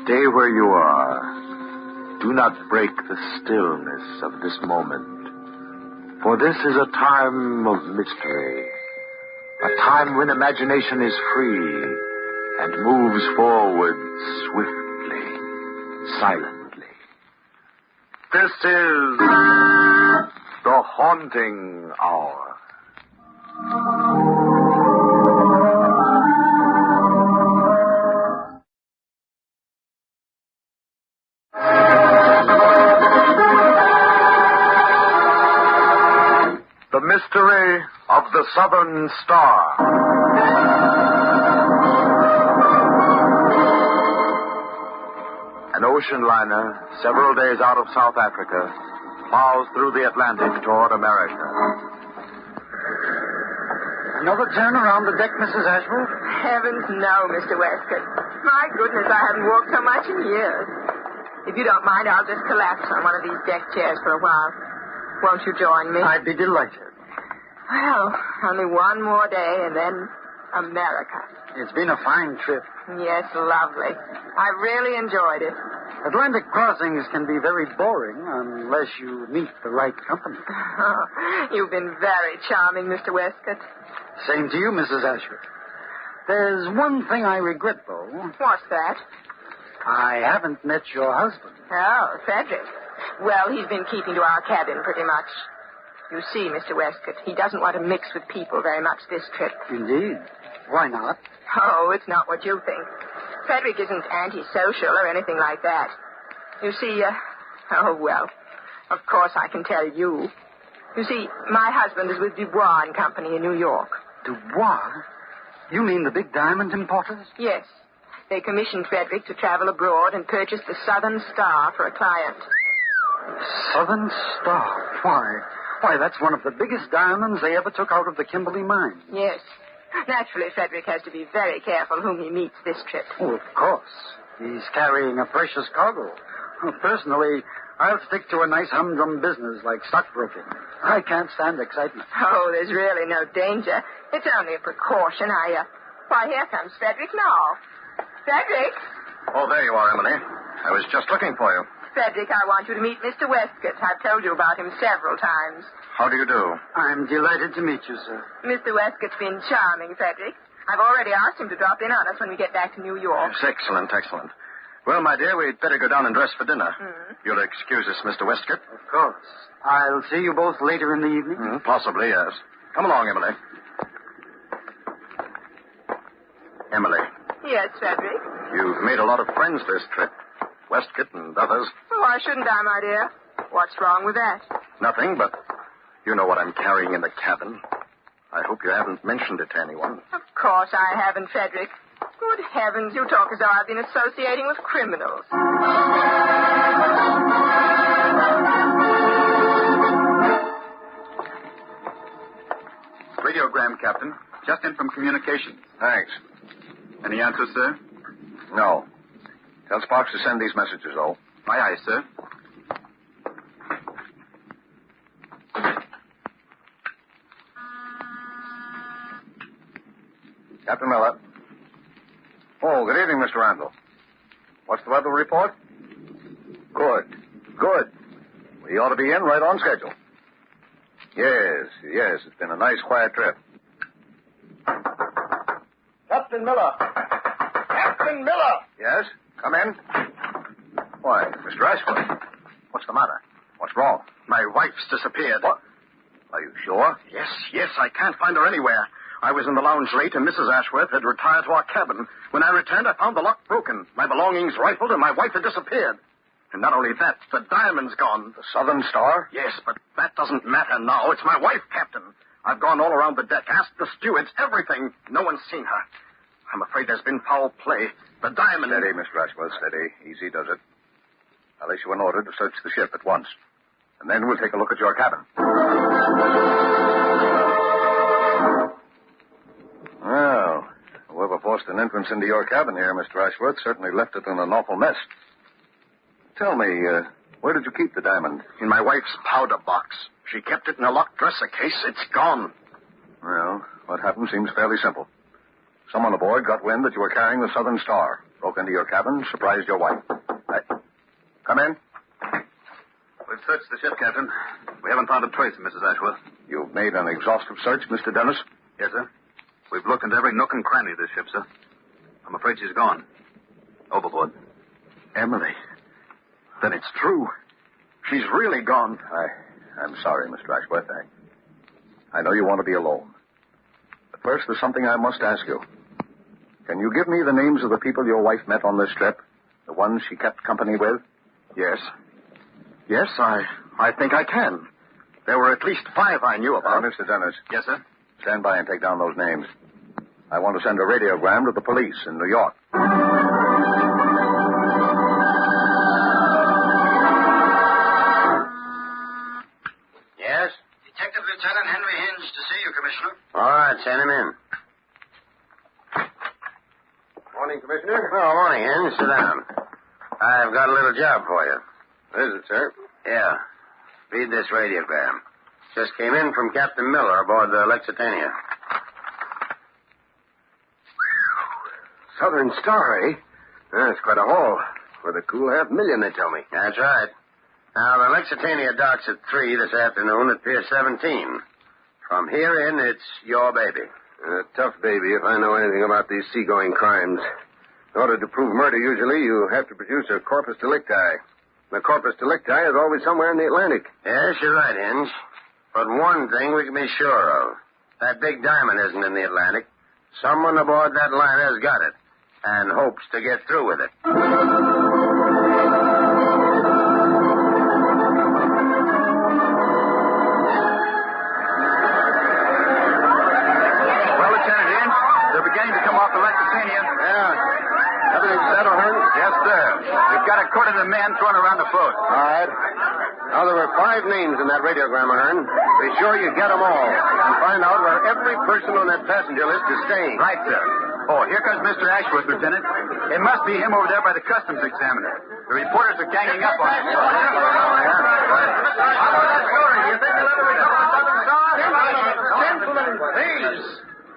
Stay where you are. Do not break the stillness of this moment. For this is a time of mystery. A time when imagination is free and moves forward swiftly, silently. This is the Haunting Hour. The Mystery of the Southern Star. An ocean liner, several days out of South Africa, plows through the Atlantic toward America. Another turn around the deck, Mrs. Ashworth? Heavens, no, Mr. Westcott. My goodness, I haven't walked so much in years. If you don't mind, I'll just collapse on one of these deck chairs for a while. Won't you join me? I'd be delighted. Well, only one more day and then America. It's been a fine trip. Yes, lovely. I really enjoyed it. Atlantic crossings can be very boring unless you meet the right company. You've been very charming, Mr. Westcott. Same to you, Mrs. Ashworth. There's one thing I regret, though. What's that? I haven't met your husband. Oh, Frederick. Well, he's been keeping to our cabin pretty much. You see, Mr. Westcott, he doesn't want to mix with people very much this trip. Indeed. Why not? Oh, it's not what you think. Frederick isn't antisocial or anything like that. You see, oh, well, of course I can tell you. You see, my husband is with Dubois and Company in New York. Dubois? You mean the big diamond importers? Yes. They commissioned Frederick to travel abroad and purchase the Southern Star for a client. Southern Star? Why, that's one of the biggest diamonds they ever took out of the Kimberley mine. Yes. Naturally, Frederick has to be very careful whom he meets this trip. Oh, of course. He's carrying a precious cargo. Personally, I'll stick to a nice humdrum business like stockbroking. I can't stand excitement. Oh, there's really no danger. It's only a precaution. Why, here comes Frederick now. Frederick? Oh, there you are, Emily. I was just looking for you. Frederick, I want you to meet Mr. Westcott. I've told you about him several times. How do you do? I'm delighted to meet you, sir. Mr. Westcott's been charming, Frederick. I've already asked him to drop in on us when we get back to New York. Yes, excellent, excellent. Well, my dear, we'd better go down and dress for dinner. You'll excuse us, Mr. Westcott? Of course. I'll see you both later in the evening? Possibly, yes. Come along, Emily. Emily. Yes, Frederick? You've made a lot of friends this trip. Westcott and others. Why shouldn't I, my dear? What's wrong with that? Nothing, but you know what I'm carrying in the cabin. I hope you haven't mentioned it to anyone. Of course I haven't, Frederick. Good heavens, you talk as though I've been associating with criminals. Radiogram, Captain. Just in from communications. Thanks. Any answers, sir? No. Tell Sparks to send these messages, though. Aye, aye, sir. Captain Miller. Oh, good evening, Mr. Randall. What's the weather report? Good. Good. We ought to be in right on schedule. Yes. It's been a nice, quiet trip. Captain Miller! Captain Miller! Yes? Come in. Why, Mr. Ashworth. What's the matter? What's wrong? My wife's disappeared. What? Are you sure? Yes. I can't find her anywhere. I was in the lounge late, and Mrs. Ashworth had retired to our cabin. When I returned, I found the lock broken, my belongings rifled, and my wife had disappeared. And not only that, the diamond's gone. The Southern Star? Yes, but that doesn't matter now. It's my wife, Captain. I've gone all around the deck, asked the stewards, everything. No one's seen her. I'm afraid there's been foul play. The diamond... Steady, Mr. Ashworth, steady. Easy does it. I'll issue an order to search the ship at once. And then we'll take a look at your cabin. Well, forced an entrance into your cabin here, Mr. Ashworth. Certainly left it in an awful mess. Tell me, where did you keep the diamond? In my wife's powder box. She kept it in a locked dresser case. It's gone. Well, what happened seems fairly simple. Someone aboard got wind that you were carrying the Southern Star, broke into your cabin, surprised your wife. Come in. We've searched the ship, Captain. We haven't found a trace of Mrs. Ashworth. You've made an exhaustive search, Mr. Dennis? Yes, sir. We've looked into every nook and cranny of this ship, sir. I'm afraid she's gone. Overboard. Emily. Then it's true. She's really gone. I'm sorry, Mr. Ashworth. I know you want to be alone. But first, there's something I must ask you. Can you give me the names of the people your wife met on this trip? The ones she kept company with? Yes. Yes, I think I can. There were at least 5 I knew about. Mr. Dennis. Yes, sir. Stand by and take down those names. I want to send a radiogram to the police in New York. Yes? Detective Lieutenant Henry Hinge to see you, Commissioner. All right, send him in. Morning, Commissioner. Oh, morning, Hinge. Sit down. I've got a little job for you. Is it, sir? Yeah. Read this radiogram. Just came in from Captain Miller aboard the Lexitania. Southern Star, eh? That's quite a haul. For the cool $500,000, they tell me. That's right. Now, the Lexitania docks at 3 this afternoon at Pier 17. From here in, it's your baby. A tough baby if I know anything about these seagoing crimes. In order to prove murder, usually, you have to produce a corpus delicti. The corpus delicti is always somewhere in the Atlantic. Yes, you're right, Hinge. But one thing we can be sure of. That big diamond isn't in the Atlantic. Someone aboard that liner's got it and hopes to get through with it. Well, Lieutenant Hinge, they're beginning to come off the Lexitania. Yeah. Everything settled, Hearn? Yes, sir. We've got a quarter of the men thrown around the boat. All right. Now, there were 5 names in that radiogram, Hearn. Be sure you get them all and find out where every person on that passenger list is staying. Right, sir. Oh, here comes Mr. Ashworth, Lieutenant. It must be him over there by the customs examiner. The reporters are ganging up on him.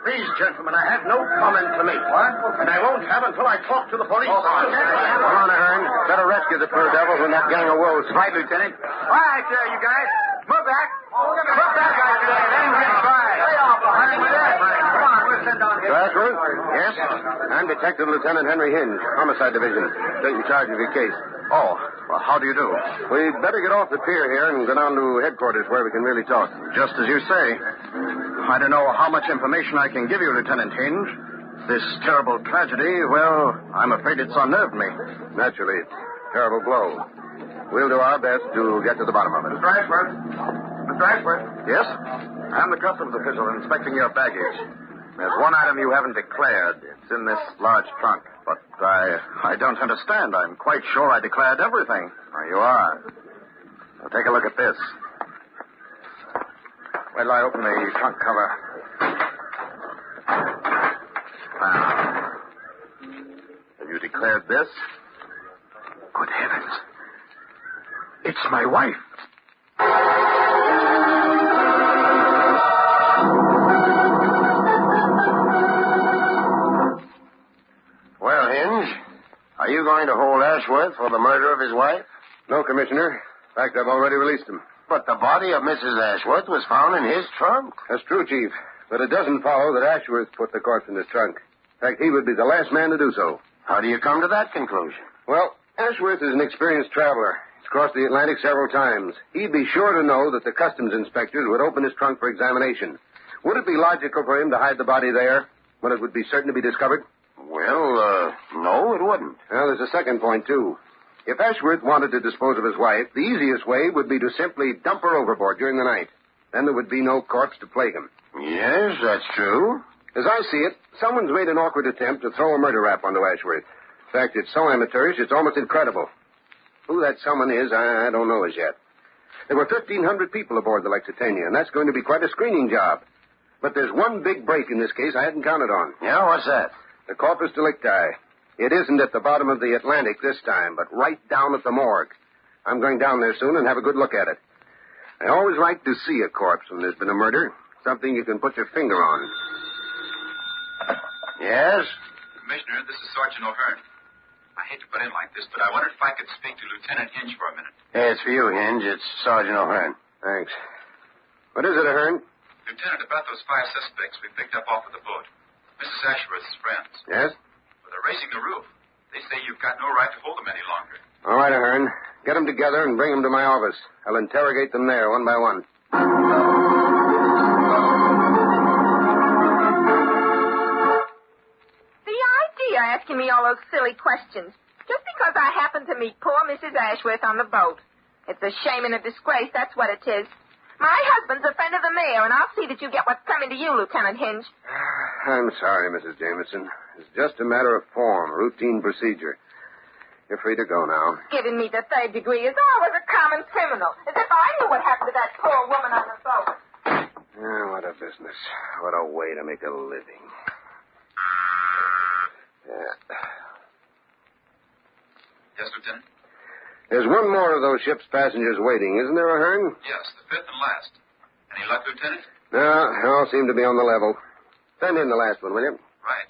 Please, gentlemen, I have no comment to make. What? And I won't have until I talk to the police. Come on, Hearn. Better rescue the poor devil from that gang of wolves. Right, Lieutenant. All right, you guys. Move back. Move back, guys, today. Let him get by. Stay off behind with that. Come on, we'll send down here. Ashworth? Yes? I'm Detective Lieutenant Henry Hinge, Homicide Division, taking charge of your case. Oh, well, how do you do? We'd better get off the pier here and go down to headquarters where we can really talk. Just as you say. I don't know how much information I can give you, Lieutenant Hinge. This terrible tragedy, well, I'm afraid it's unnerved me. Naturally, terrible blow. We'll do our best to get to the bottom of it. Mr. Ashworth? Mr. Ashworth? Yes? I'm the customs official inspecting your baggage. There's one item you haven't declared. It's in this large trunk. But I don't understand. I'm quite sure I declared everything. There you are. Now, take a look at this. Wait till I open the trunk cover. Now, have you declared this? Good heavens. It's my wife. Well, Hinge, are you going to hold Ashworth for the murder of his wife? No, Commissioner. In fact, I've already released him. But the body of Mrs. Ashworth was found in his trunk. That's true, Chief. But it doesn't follow that Ashworth put the corpse in his trunk. In fact, he would be the last man to do so. How do you come to that conclusion? Well, Ashworth is an experienced traveler. He's crossed the Atlantic several times. He'd be sure to know that the customs inspectors would open his trunk for examination. Would it be logical for him to hide the body there when it would be certain to be discovered? Well, no, it wouldn't. Well, there's a second point, too. If Ashworth wanted to dispose of his wife, the easiest way would be to simply dump her overboard during the night. Then there would be no corpse to plague him. Yes, that's true. As I see it, someone's made an awkward attempt to throw a murder rap onto Ashworth. In fact, it's so amateurish, it's almost incredible. Who that someone is, I don't know as yet. There were 1,500 people aboard the Lexitania, and that's going to be quite a screening job. But there's one big break in this case I hadn't counted on. Yeah, what's that? The corpus delicti. It isn't at the bottom of the Atlantic this time, but right down at the morgue. I'm going down there soon and have a good look at it. I always like to see a corpse when there's been a murder. Something you can put your finger on. Yes? Commissioner, this is Sergeant O'Hearn. I hate to butt in like this, but I wondered if I could speak to Lieutenant Hinge for a minute. Yeah, it's for you, Hinge. It's Sergeant O'Hearn. Thanks. What is it, Ahern? Lieutenant, about those 5 suspects we picked up off of the boat. Mrs. Ashworth's friends. Yes? Well, they're raising the roof. They say you've got no right to hold them any longer. All right, Ahern. Get them together and bring them to my office. I'll interrogate them there one by one. The idea asking me all those silly questions. Just because I happened to meet poor Mrs. Ashworth on the boat. It's a shame and a disgrace, that's what it is. My husband's a friend of the mayor, and I'll see that you get what's coming to you, Lieutenant Hinge. I'm sorry, Mrs. Jameson. It's just a matter of form, routine procedure. You're free to go now. Giving me the 3rd degree is always a common criminal. As if I knew what happened to that poor woman on the boat. What a business. What a way to make a living. Yeah. Yes, Lieutenant? There's one more of those ship's passengers waiting, isn't there, Ahern? Yes, the 5th and last. Any luck, Lieutenant? No, they all seem to be on the level. Send in the last one, will you? Right.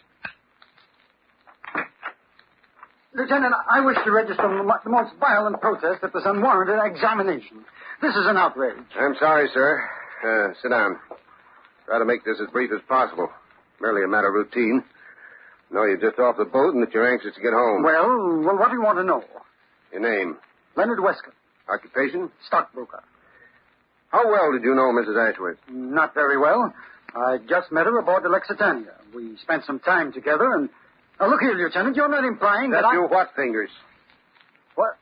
Lieutenant, I wish to register the most violent protest at this unwarranted examination. This is an outrage. I'm sorry, sir. Sit down. Try to make this as brief as possible. Merely a matter of routine. Know you're just off the boat and that you're anxious to get home. Well, what do you want to know? Your name? Leonard Westcott. Occupation? Stockbroker. How well did you know Mrs. Ashworth? Not very well. I just met her aboard the Lexitania. We spent some time together, and... Now, look here, Lieutenant, you're not implying that you what, Fingers? What?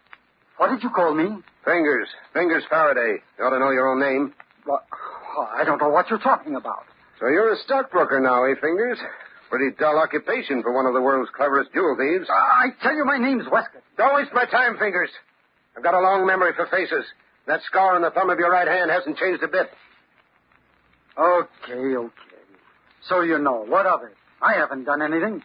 What did you call me? Fingers. Fingers Faraday. You ought to know your own name. What? I don't know what you're talking about. So you're a stockbroker now, eh, Fingers? Pretty dull occupation for one of the world's cleverest jewel thieves. I tell you, my name's Westcott. Don't waste my time, Fingers. I've got a long memory for faces. That scar on the thumb of your right hand hasn't changed a bit. Okay. So you know. What of it? I haven't done anything.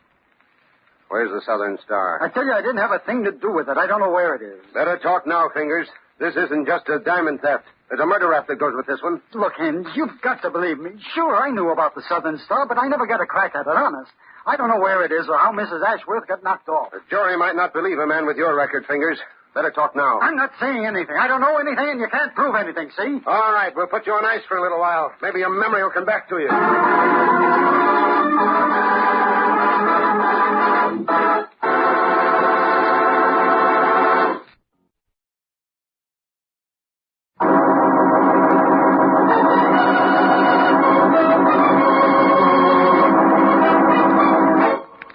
Where's the Southern Star? I tell you, I didn't have a thing to do with it. I don't know where it is. Better talk now, Fingers. This isn't just a diamond theft. There's a murder rap that goes with this one. Look, Hinge, you've got to believe me. Sure, I knew about the Southern Star, but I never got a crack at it, honest. I don't know where it is or how Mrs. Ashworth got knocked off. The jury might not believe a man with your record, Fingers. Better talk now. I'm not saying anything. I don't know anything, and you can't prove anything, see? All right, we'll put you on ice for a little while. Maybe your memory will come back to you.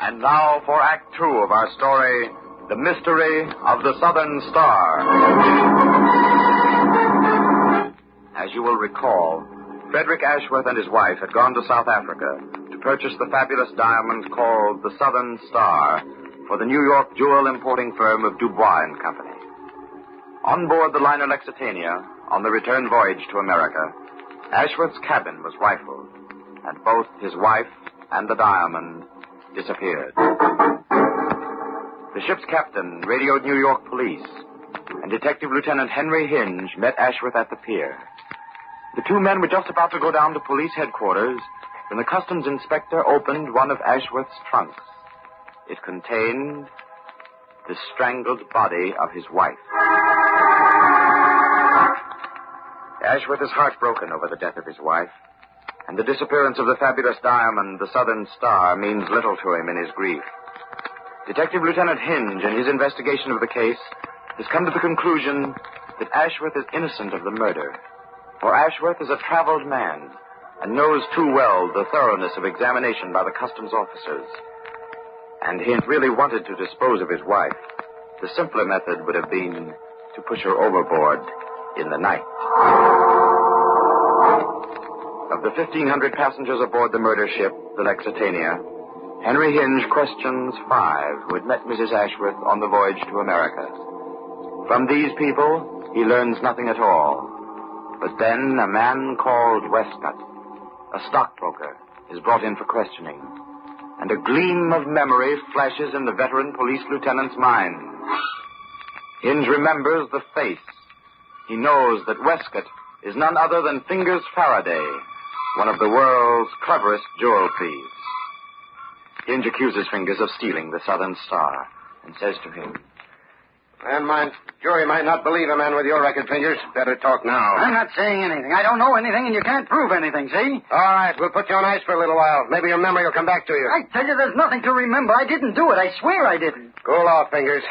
And now for Act Two of our story, The Mystery of the Southern Star. As you will recall, Frederick Ashworth and his wife had gone to South Africa to purchase the fabulous diamond called the Southern Star for the New York jewel importing firm of Dubois and Company. On board the liner Lexitania, on the return voyage to America, Ashworth's cabin was rifled, and both his wife and the diamond disappeared. The ship's captain radioed New York police, and Detective Lieutenant Henry Hinge met Ashworth at the pier. The two men were just about to go down to police headquarters when the customs inspector opened one of Ashworth's trunks. It contained the strangled body of his wife. Ashworth is heartbroken over the death of his wife, and the disappearance of the fabulous diamond, the Southern Star, means little to him in his grief. Detective Lieutenant Hinge, in his investigation of the case, has come to the conclusion that Ashworth is innocent of the murder. For Ashworth is a traveled man and knows too well the thoroughness of examination by the customs officers. And he really wanted to dispose of his wife. The simpler method would have been to push her overboard in the night. Of the 1,500 passengers aboard the murder ship, the Lexitania, Henry Hinge questions 5 who had met Mrs. Ashworth on the voyage to America. From these people, he learns nothing at all. But then a man called Westcott, a stockbroker, is brought in for questioning. and a gleam of memory flashes in the veteran police lieutenant's mind. Hinge remembers the face. He knows that Westcott is none other than Fingers Faraday, one of the world's cleverest jewel thieves. Hinge accuses Fingers of stealing the Southern Star and says to him, Jury might not believe a man with your record, Fingers. Better talk now. I'm not saying anything. I don't know anything, and you can't prove anything, see? All right, we'll put you on ice for a little while. Maybe your memory will come back to you. I tell you, there's nothing to remember. I didn't do it. I swear I didn't. Cool off, Fingers.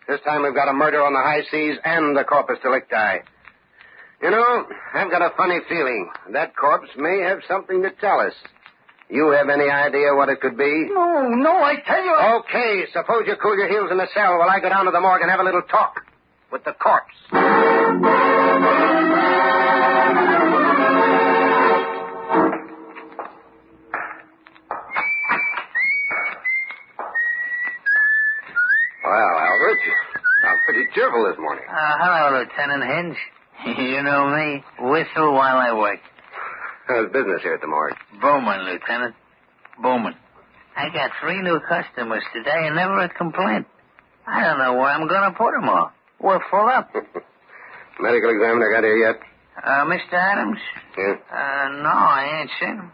This time we've got a murder on the high seas and the corpus delicti. You know, I've got a funny feeling. That corpse may have something to tell us. You have any idea what it could be? No, I tell you... Okay, suppose you cool your heels in the cell while I go down to the morgue and have a little talk with the corpse. Well, Albert, you sound pretty cheerful this morning. Hello, Lieutenant Hinge. You know me. Whistle while I work. How's business here at the morgue? Bowman, Lieutenant. Bowman. I got 3 new customers today and never a complaint. I don't know where I'm going to put them all. We're full up. Medical examiner got here yet? Mr. Adams? Yeah? No, I ain't seen him.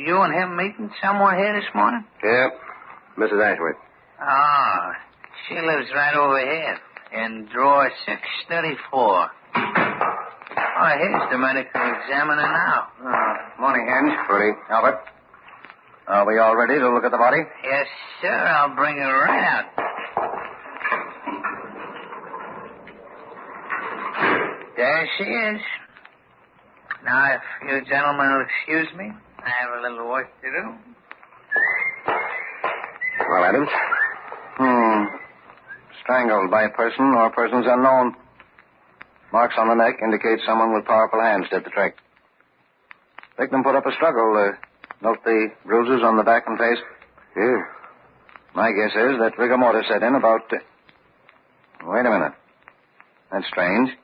You and him meeting somewhere here this morning? Yeah. Mrs. Ashworth. Oh, she lives right over here in drawer 634. Oh, here's the medical examiner now. Morning, Hinge. Morning. Albert. Are we all ready to look at the body? Yes, sir. I'll bring her right out. There she is. Now, if you gentlemen will excuse me, I have a little work to do. Well, Adams? Strangled by a person or persons unknown. Marks on the neck indicate someone with powerful hands did the trick. Victim put up a struggle. Note the bruises on the back and face. Yeah. My guess is that rigor mortis set in about... Wait a minute. That's strange.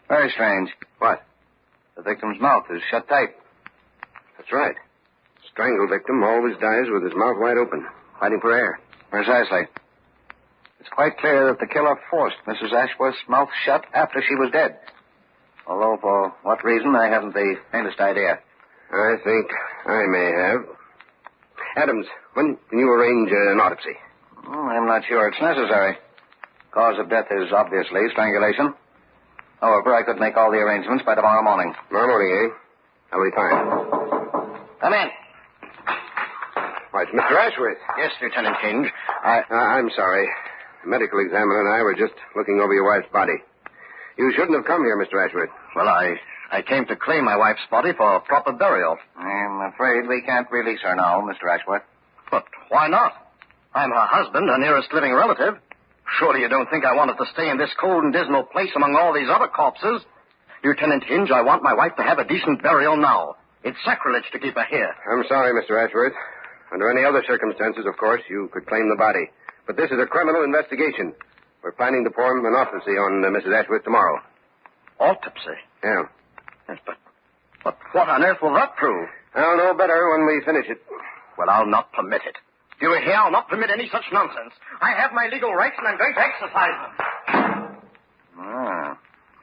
Very strange. What? The victim's mouth is shut tight. That's right. Strangled victim always dies with his mouth wide open, fighting for air. Precisely. It's quite clear that the killer forced Mrs. Ashworth's mouth shut after she was dead. Although for what reason, I haven't the faintest idea. I think I may have. Adams, when can you arrange an autopsy? I'm not sure it's necessary. Cause of death is obviously strangulation. However, I could make all the arrangements by tomorrow morning. Tomorrow morning, eh? That'll be fine. Come in. Why, it's Mr. Ashworth. Yes, Lieutenant Hinge. I'm sorry. The medical examiner and I were just looking over your wife's body. You shouldn't have come here, Mr. Ashworth. Well, I came to claim my wife's body for proper burial. I'm afraid we can't release her now, Mr. Ashworth. But why not? I'm her husband, her nearest living relative. Surely you don't think I wanted to stay in this cold and dismal place among all these other corpses? Lieutenant Hinge, I want my wife to have a decent burial now. It's sacrilege to keep her here. I'm sorry, Mr. Ashworth. Under any other circumstances, of course, you could claim the body. But this is a criminal investigation. We're planning to perform an autopsy on Mrs. Ashworth tomorrow. Autopsy? Yeah. Yes, but what on earth will that prove? I'll know better when we finish it. Well, I'll not permit it. Do you hear? I'll not permit any such nonsense. I have my legal rights, and I'm going to exercise them.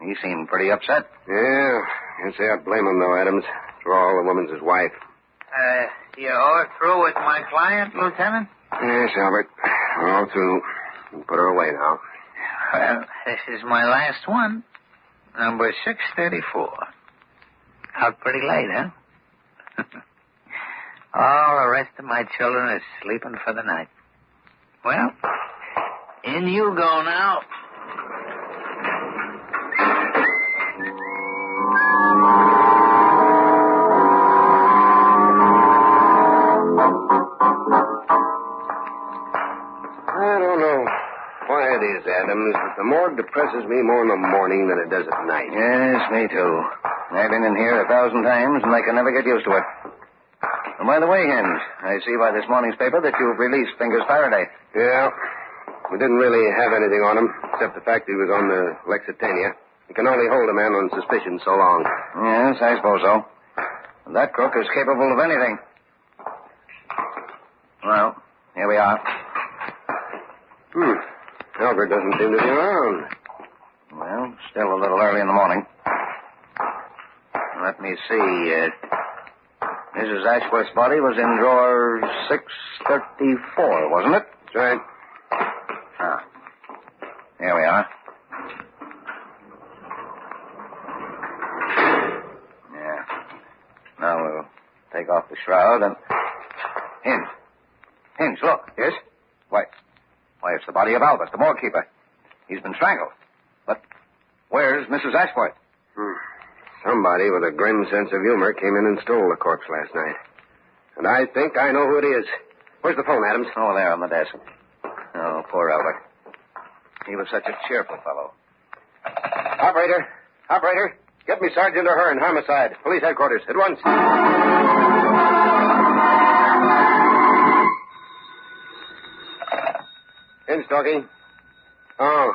He seemed pretty upset. Yeah. Can't say I blame him, though, Adams. After all, the woman's his wife. You all through with my client, Lieutenant? Yes, Albert. We're all through. You can put her away now. Well, this is my last one. Number 634. Out pretty late, huh? All the rest of my children are sleeping for the night. Well, in you go now. I don't know why it is, Adams, but the morgue depresses me more in the morning than it does at night. Yes, me too. I've been in here 1,000 times, and I can never get used to it. And by the way, Hinge, I see by this morning's paper that you've released Fingers Faraday. Yeah. We didn't really have anything on him, except the fact he was on the Lexitania. You can only hold a man on suspicion so long. Yes, I suppose so. And that crook is capable of anything. Well, Here we are. Albert doesn't seem to be around. Well, still a little early in the morning. Let me see. Mrs. Ashworth's body was in drawer 634, wasn't it? That's right. Ah. Here we are. Yeah. Now we'll take off the shroud and... Hinge, look. Yes? Why, it's the body of Albert, the morgue keeper. He's been strangled. But where's Mrs. Ashworth? Somebody with a grim sense of humor came in and stole the corpse last night. And I think I know who it is. Where's the phone, Adams? Oh, there on the desk. Oh, poor Albert. He was such a cheerful fellow. Operator, get me Sergeant O'Hearn, homicide, police headquarters, at once. In, Stokey. Oh.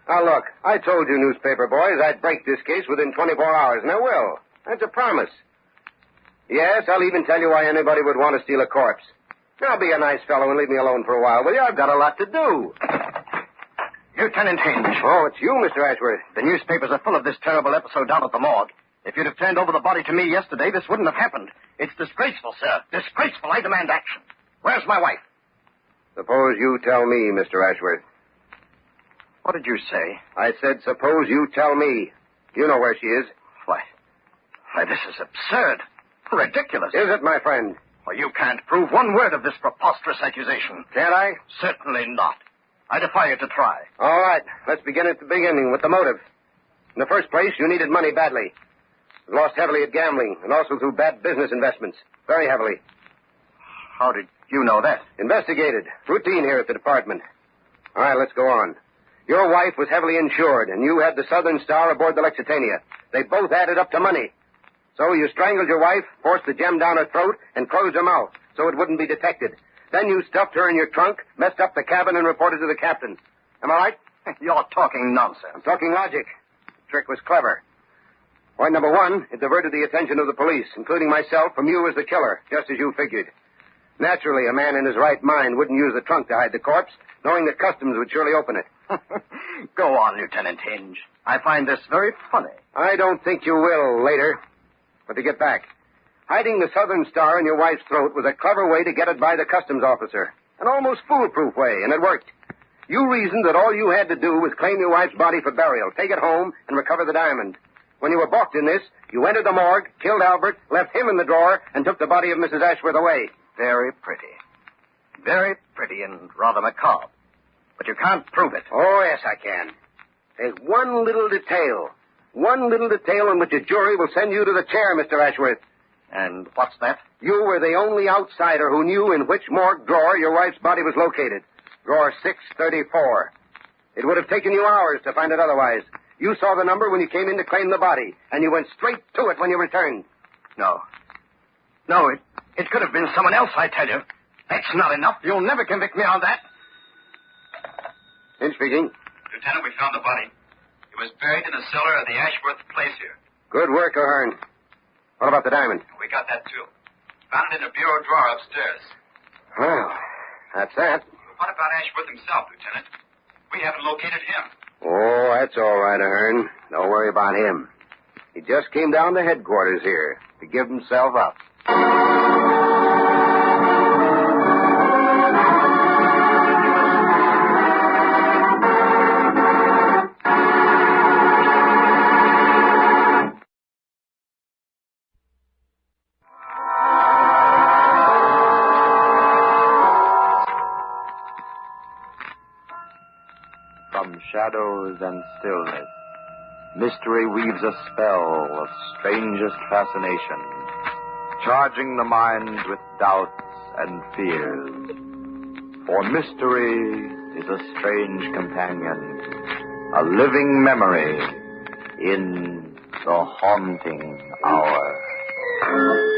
Now, look, I told you newspaper boys I'd break this case within 24 hours, and I will. That's a promise. Yes, I'll even tell you why anybody would want to steal a corpse. Now, be a nice fellow and leave me alone for a while, will you? I've got a lot to do. Lieutenant Hinge. Oh, it's you, Mr. Ashworth. The newspapers are full of this terrible episode down at the morgue. If you'd have turned over the body to me yesterday, this wouldn't have happened. It's disgraceful, sir. Disgraceful. I demand action. Where's my wife? Suppose you tell me, Mr. Ashworth. What did you say? I said, suppose you tell me. You know where she is. Why, this is absurd. Ridiculous. Is it, my friend? Well, you can't prove one word of this preposterous accusation. Can't I? Certainly not. I defy you to try. All right. Let's begin at the beginning with the motive. In the first place, you needed money badly. You lost heavily at gambling and also through bad business investments. Very heavily. How did you know that? Investigated. Routine here at the department. All right, let's go on. Your wife was heavily insured, and you had the Southern Star aboard the Lexitania. They both added up to money. So you strangled your wife, forced the gem down her throat, and closed her mouth so it wouldn't be detected. Then you stuffed her in your trunk, messed up the cabin, and reported to the captain. Am I right? You're talking nonsense. I'm talking logic. The trick was clever. Point number one, it diverted the attention of the police, including myself, from you as the killer, just as you figured. Naturally, a man in his right mind wouldn't use the trunk to hide the corpse, knowing that customs would surely open it. Go on, Lieutenant Hinge. I find this very funny. I don't think you will later. But to get back, hiding the Southern Star in your wife's throat was a clever way to get it by the customs officer. An almost foolproof way, and it worked. You reasoned that all you had to do was claim your wife's body for burial, take it home, and recover the diamond. When you were balked in this, you entered the morgue, killed Albert, left him in the drawer, and took the body of Mrs. Ashworth away. Very pretty. Very pretty and rather macabre. But you can't prove it. Oh, yes, I can. There's one little detail. One little detail in which a jury will send you to the chair, Mr. Ashworth. And what's that? You were the only outsider who knew in which morgue drawer your wife's body was located. Drawer 634. It would have taken you hours to find it otherwise. You saw the number when you came in to claim the body, and you went straight to it when you returned. No, it could have been someone else, I tell you. That's not enough. You'll never convict me on that. In speaking. Lieutenant, we found the body. It was buried in the cellar of the Ashworth place here. Good work, O'Hearn. What about the diamond? We got that, too. Found it in a bureau drawer upstairs. Well, that's that. What about Ashworth himself, Lieutenant? We haven't located him. Oh, that's all right, O'Hearn. Don't worry about him. He just came down to headquarters here to give himself up. From shadows and stillness, mystery weaves a spell of strangest fascination, charging the mind with doubts and fears. For mystery is a strange companion, a living memory in the haunting hour.